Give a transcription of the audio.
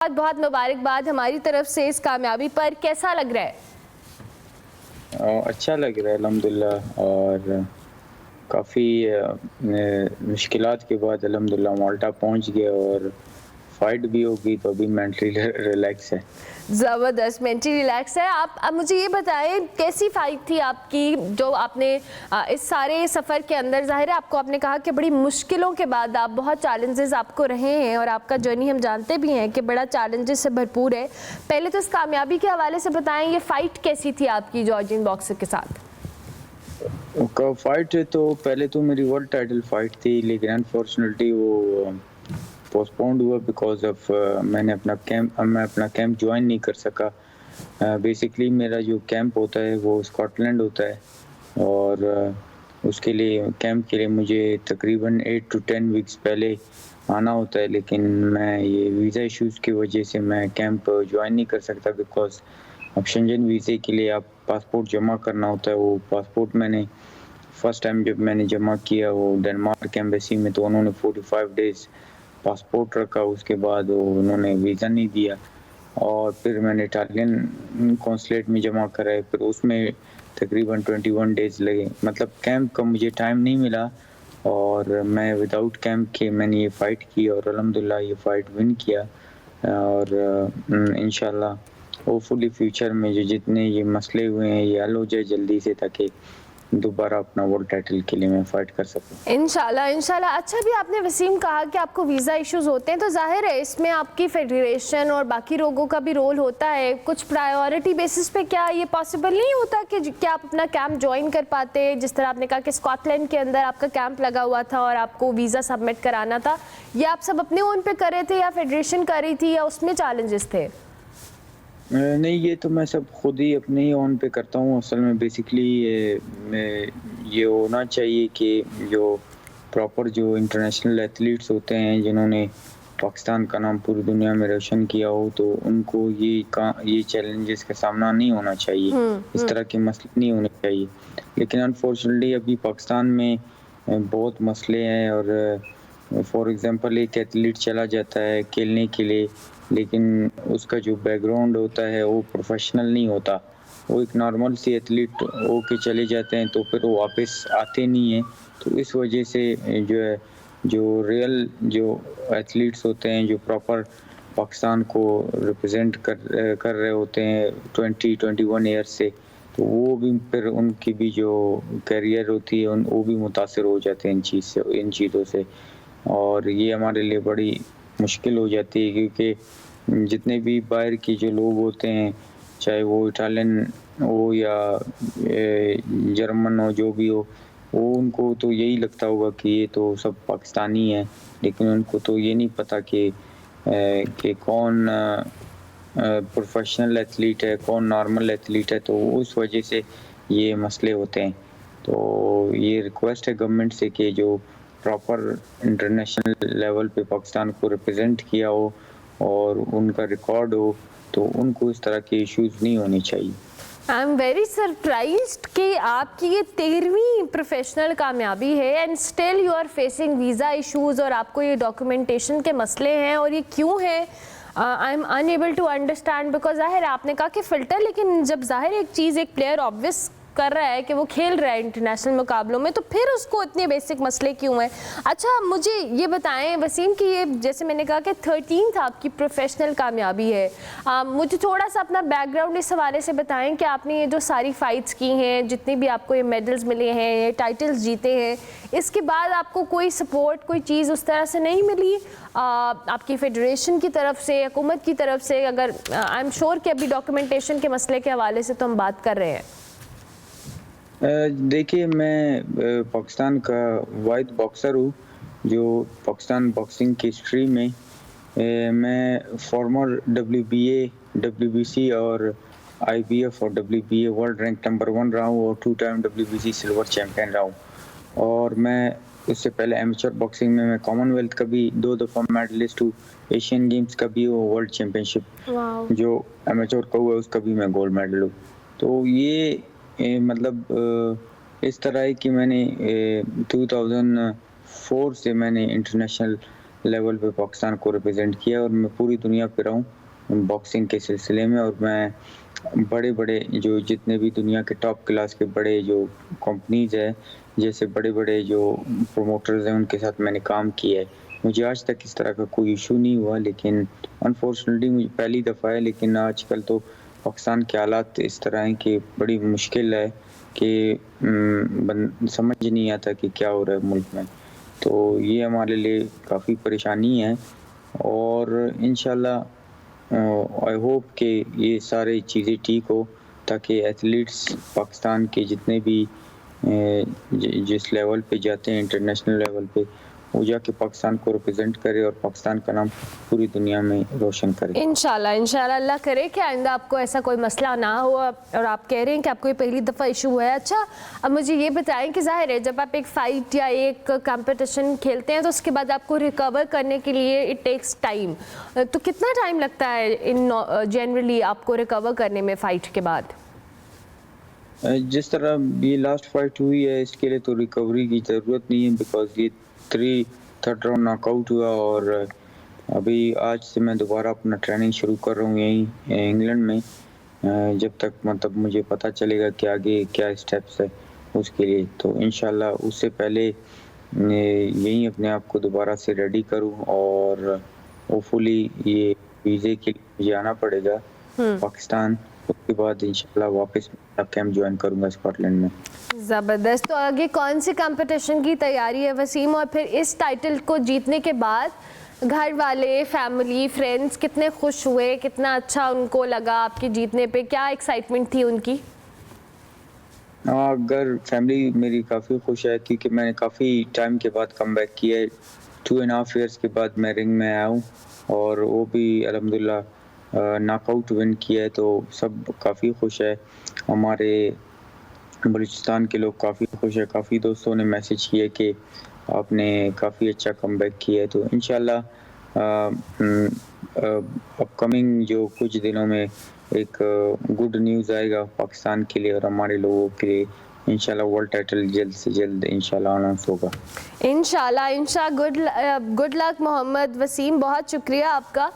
بہت بہت مبارکباد ہماری طرف سے اس کامیابی پر. کیسا لگ رہا ہے؟ اچھا لگ رہا ہے الحمدللہ، اور کافی مشکلات کے بعد الحمدللہ مالٹا پہنچ گیا اور فائٹ بھی ہوگی تو ابھی مینٹلی ریلیکس ہے. زبردست، مینٹلی ریلیکس ہے. آپ مجھے یہ بتائیں کیسی فائٹ تھی آپ کی جو آپ نے اس سارے سفر کے اندر، ظاہر ہے آپ کو، آپ نے کہا کہ بڑی مشکلوں کے بعد آپ بہت چیلنجز آپ کو رہے ہیں اور آپ کا جرنی ہم جانتے بھی ہیں کہ بڑا چیلنجز سے بھرپور ہے. پہلے تو اس کامیابی کے حوالے سے بتائیں یہ فائٹ کیسی تھی آپ کی جارجین باکسر کے ساتھ؟ فائٹ تو پہلے تو میری ورلڈ ٹائٹل فائٹ تھی، لیکن انفارچونیٹلی وہ پوسٹ پونڈ ہوا بیکاز آف میں اپنا کیمپ جوائن نہیں کر سکا. بیسکلی میرا جو کیمپ ہوتا ہے وہ اسکاٹ لینڈ ہوتا ہے، اور اس کے لیے کیمپ کے لیے مجھے تقریباً 8 to 10 ویکس پہلے آنا ہوتا ہے، لیکن میں یہ ویزا ایشوز کی وجہ سے میں کیمپ جوائن نہیں کر سکتا. بیکاز اب شنجن ویزے کے لیے آپ پاسپورٹ جمع کرنا ہوتا ہے. وہ پاسپورٹ میں نے فرسٹ ٹائم جب میں نے جمع کیا وہ ڈنمارک ایمبیسی میں، تو انہوں نے 45 days پاسپورٹ رکھا، اس کے بعد انہوں نے ویزا نہیں دیا. اور پھر میں نے اٹالین کونسلیٹ میں جمع کرائے، پھر اس میں تقریباً 21 days لگے. مطلب کیمپ کا مجھے ٹائم نہیں ملا، اور میں وداؤٹ کیمپ کے میں نے یہ فائٹ کی اور الحمدللہ یہ فائٹ ون کیا. اور انشاءاللہ ہوپ فلی فیوچر میں جو جتنے یہ مسئلے ہوئے ہیں یہ حل ہو جائے جلدی سے، تاکہ دوبارہ اپنا ورلڈ ٹائٹل کے لیے میں فائٹ کر سکوں. انشاءاللہ انشاءاللہ. اچھا بھی آپ نے وسیم کہا کہ آپ کو ویزا ایشوز ہوتے ہیں، تو ظاہر ہے اس میں آپ کی فیڈریشن اور باقی لوگوں کا بھی رول ہوتا ہے. کچھ پرائیورٹی بیسس پہ کیا یہ پاسبل نہیں ہوتا کہ کیا آپ اپنا کیمپ جوائن کر پاتے؟ جس طرح آپ نے کہا کہ اسکاٹ لینڈ کے اندر آپ کا کیمپ لگا ہوا تھا اور آپ کو ویزا سبمٹ کرانا تھا، یہ آپ سب اپنے اون پہ کر رہے تھے یا فیڈریشن کر رہی تھی، یا اس میں چیلنجز تھے؟ نہیں، یہ تو میں سب خود ہی اپنے ہی آن پہ کرتا ہوں. اصل میں بیسکلی یہ ہونا چاہیے کہ جو پراپر جو انٹرنیشنل ایتھلیٹس ہوتے ہیں جنہوں نے پاکستان کا نام پوری دنیا میں روشن کیا ہو، تو ان کو یہ چیلنجز کا سامنا نہیں ہونا چاہیے، اس طرح کے مسئلے نہیں ہونے چاہیے. لیکن انفارچونیٹلی ابھی پاکستان میں بہت مسئلے ہیں، اور فار ایگزامپل ایک ایتھلیٹ چلا جاتا ہے کھیلنے کے لیے، لیکن اس کا جو بیک گراؤنڈ ہوتا ہے وہ پروفیشنل نہیں ہوتا. وہ ایک نارمل سی ایتھلیٹ ہو کے چلے جاتے ہیں تو پھر وہ واپس آتے نہیں ہیں. تو اس وجہ سے جو ہے جو ریئل جو ایتھلیٹس ہوتے ہیں جو پراپر پاکستان کو ریپرزینٹ کر رہے ہوتے ہیں 21 ایئرس سے، تو وہ بھی پھر ان کی بھی جو کیریئر ہوتی ہے وہ بھی متاثر ہو جاتے ہیں ان چیزوں سے. اور یہ ہمارے لیے بڑی مشکل ہو جاتی ہے، کیونکہ جتنے بھی باہر کی جو لوگ ہوتے ہیں، چاہے وہ اٹالین ہو یا جرمن ہو، جو بھی ہو، وہ ان کو تو یہی لگتا ہوگا کہ یہ تو سب پاکستانی ہیں، لیکن ان کو تو یہ نہیں پتہ کہ کون پروفیشنل ایتھلیٹ ہے، کون نارمل ایتھلیٹ ہے. تو اس وجہ سے یہ مسئلے ہوتے ہیں. تو یہ ریکویسٹ ہے گورنمنٹ سے کہ جو پراپر انٹرنیشنل لیول پہ پاکستان کو ریپرزینٹ کیا ہو اور ان کا ریکارڈ ہو، تو ان کو اس طرح کے ایشوز نہیں ہونے چاہیے. آئی ایم ویری سرپرائزڈ کہ آپ کی یہ 13ویں پروفیشنل کامیابی ہے and still you are facing visa issues, اور آپ کو یہ ڈاکومنٹیشن کے مسئلے ہیں. اور یہ کیوں ہے؟ I am unable to understand, because ظاہر ہے آپ نے کہا کہ فلٹر، لیکن جب ظاہر ایک چیز ایک پلیئر آبویس کر رہا ہے کہ وہ کھیل رہا ہے انٹرنیشنل مقابلوں میں، تو پھر اس کو اتنے بیسک مسئلے کیوں ہیں؟ اچھا مجھے یہ بتائیں وسیم کہ یہ جیسے میں نے کہا کہ 13th آپ کی پروفیشنل کامیابی ہے، مجھے تھوڑا سا اپنا بیک گراؤنڈ اس حوالے سے بتائیں کہ آپ نے یہ جو ساری فائٹس کی ہیں، جتنی بھی آپ کو یہ میڈلز ملے ہیں، یہ ٹائٹلز جیتے ہیں، اس کے بعد آپ کو کوئی سپورٹ، کوئی چیز اس طرح سے نہیں ملی آپ کی فیڈریشن کی طرف سے، حکومت کی طرف سے؟ اگر آئی ایم شیور کہ ابھی ڈاکومنٹیشن کے مسئلے کے حوالے سے تو ہم بات کر رہے ہیں. دیکھیے، میں پاکستان کا واحد باکسر ہوں جو پاکستان باکسنگ کی ہسٹری میں میں فارمر WBA اور IBF اور WBA ورلڈ رینک نمبر 1 رہا ہوں، اور 2 ٹائم WBC سلور چیمپئن رہا ہوں. اور میں اس سے پہلے ایمیچور باکسنگ میں کامن ویلتھ کا بھی 2 دفعہ میڈلسٹ ہوں، ایشین گیمز کا بھی ہوں، ورلڈ چیمپئن شپ جو ایمیچور کا ہوا ہے اس کا بھی میں گولڈ میڈل ہوں. تو یہ مطلب اس طرح ہے کہ میں نے 2004 سے میں نے انٹرنیشنل لیول پہ پاکستان کو ریپرزینٹ کیا اور میں پوری دنیا پہ رہا ہوں باکسنگ کے سلسلے میں. اور میں بڑے بڑے جو جتنے بھی دنیا کے ٹاپ کلاس کے بڑے جو کمپنیز ہے, جیسے بڑے بڑے جو پروموٹرز ہیں, ان کے ساتھ میں نے کام کیا ہے. مجھے آج تک اس طرح کا کوئی ایشو نہیں ہوا, لیکن انفارچونیٹلی مجھے پہلی دفعہ ہے. لیکن آج کل تو پاکستان کے حالات اس طرح ہیں کہ بڑی مشکل ہے کہ سمجھ نہیں آتا کہ کیا ہو رہا ہے ملک میں. تو یہ ہمارے لیے کافی پریشانی ہے, اور انشاءاللہ آئی ہوپ کہ یہ سارے چیزیں ٹھیک ہو, تاکہ ایتھلیٹس پاکستان کے جتنے بھی جس لیول پہ جاتے ہیں انٹرنیشنل لیول پہ, وہ جا کے پاکستان کو ریپرزینٹ کرے اور پاکستان کا نام پوری دنیا میں روشن کرے. انشاءاللہ اللہ کرے کہ آئندہ آپ کو ایسا کوئی مسئلہ نہ ہو. اور آپ کہہ رہے ہیں کہ آپ کو یہ پہلی دفعہ ایشو ہوا ہے. اچھا, اب مجھے یہ بتائیں کہ ظاہر ہے جب آپ ایک فائٹ یا ایک کمپٹیشن کھیلتے ہیں تو اس کے بعد آپ کو ریکور کرنے کے لیے اٹ ٹیکس ٹائم. تو کتنا ٹائم لگتا ہے جنرلی آپ کو ریکور کرنے میں فائٹ کے بعد؟ جس طرح یہ لاسٹ فائٹ ہوئی ہے اس کے لیے تو ریکوری کی ضرورت نہیں ہے, بیکاز یہ تھرڈ راؤنڈ ناک آؤٹ ہوا, اور ابھی آج سے میں دوبارہ اپنا ٹریننگ شروع کر رہا ہوں یہیں انگلینڈ میں, جب تک مطلب مجھے پتہ چلے گا کہ آگے کیا اسٹیپس ہے اس کے لیے. تو انشاءاللہ اس سے پہلے یہیں اپنے آپ کو دوبارہ سے ریڈی کروں, اور ہوپفلی یہ ویزے کے لیے مجھے آنا پڑے گا پاکستان. اس کے بعد انشاءاللہ واپس کیمپ جوائن کروں گا اسکاٹ لینڈ میں. زبردست. تو آگے کون سی کمپٹیشن کی تیاری ہے وسیم, اور پھر اس ٹائٹل کو جیتنے کے بعد گھر والے, فیملی, فرینڈس کتنے خوش ہوئے, کتنا اچھا ان کو لگا آپ کے جیتنے پہ, کیا ایکسائٹمنٹ تھی ان کی؟ گھر فیملی میری کافی خوش ہے, کیونکہ میں نے کافی ٹائم کے بعد کم بیک کیا ہے. 2.5 ایئرس کے بعد میں رنگ میں آیا ہوں, اور وہ بھی الحمدللہ ناک آؤٹ ون کیا ہے. تو سب کافی خوش ہے, ہمارے بلوچستان کے لوگ کافی خوش ہے. کافی دوستوں نے میسج کیا کہ آپ نے کافی اچھا کم بیک کیا ہے. تو انشاءاللہ اپ کمنگ جو کچھ دنوں میں ایک گڈ نیوز آئے گا پاکستان کے لیے اور ہمارے لوگوں کے لیے. انشاءاللہ ورلڈ ٹائٹل جلد سے جلد انشاءاللہ اناؤنس ہوگا. انشاءاللہ. گڈ لک محمد وسیم, بہت شکریہ آپ کا.